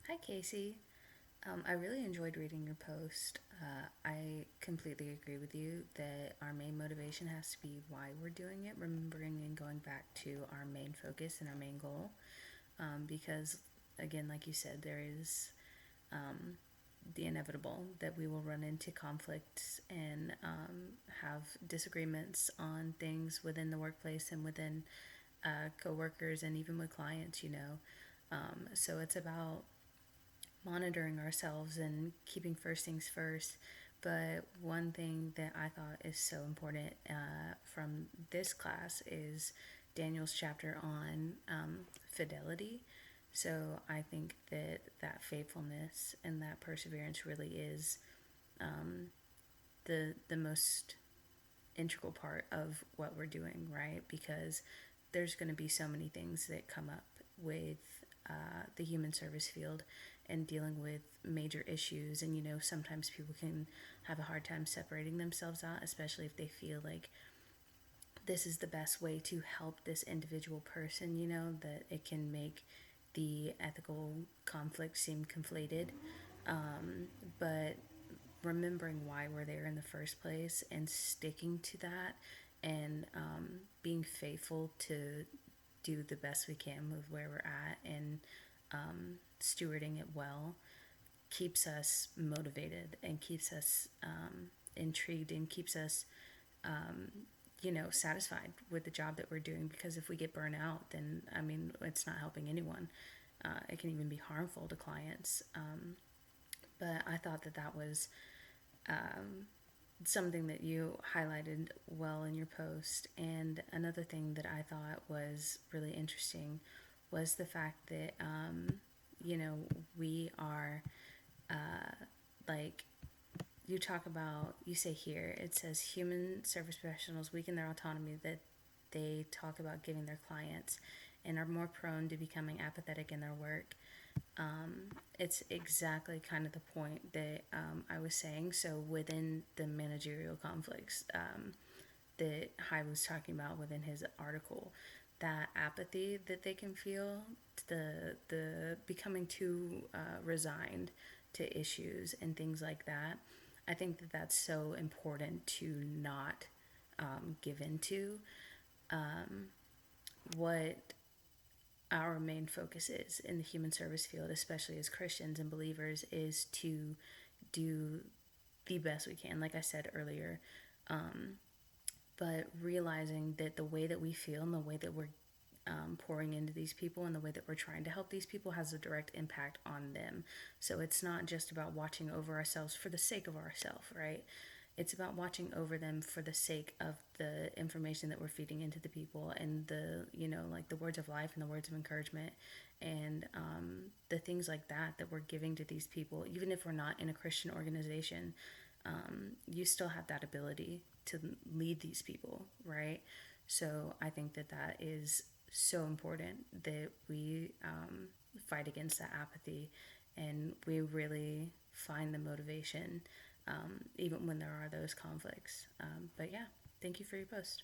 Hi, Kaycie. I really enjoyed reading your post. I completely agree with you that our main motivation has to be why we're doing it, remembering and going back to our main focus and our main goal. Because, again, like you said, there is the inevitable that we will run into conflicts and have disagreements on things within the workplace and within coworkers and even with clients. So it's about monitoring ourselves and keeping first things first. But one thing that I thought is so important from this class is Daniel's chapter on fidelity. So I think that faithfulness and that perseverance really is the most integral part of what we're doing, right? Because there's going to be so many things that come up with the human service field and dealing with major issues. And, sometimes people can have a hard time separating themselves out, especially if they feel like this is the best way to help this individual person, that it can make the ethical conflict seem conflated. But remembering why we're there in the first place and sticking to that and being faithful to do the best we can with where we're at and stewarding it well keeps us motivated and keeps us intrigued and keeps us satisfied with the job that we're doing, because if we get burnt out, then it's not helping anyone. It can even be harmful to clients. But I thought that was something that you highlighted well in your post. And another thing that I thought was really interesting was the fact that, we are like, you say here, it says human service professionals weaken their autonomy, that they talk about giving their clients and are more prone to becoming apathetic in their work. It's exactly kind of the point that I was saying. So within the managerial conflicts that Hy was talking about within his article, that apathy that they can feel, the becoming too resigned to issues and things like that. I think that that's so important to not give into. What our main focus is in the human service field, especially as Christians and believers, is to do the best we can, like I said earlier. But realizing that the way that we feel and the way that we're pouring into these people and the way that we're trying to help these people has a direct impact on them. So it's not just about watching over ourselves for the sake of ourselves, right? It's about watching over them for the sake of the information that we're feeding into the people and like the words of life and the words of encouragement and the things like that we're giving to these people. Even if we're not in a Christian organization, you still have that ability to lead these people, right? So I think that is so important, that we fight against that apathy and we really find the motivation even when there are those conflicts. But yeah, thank you for your post.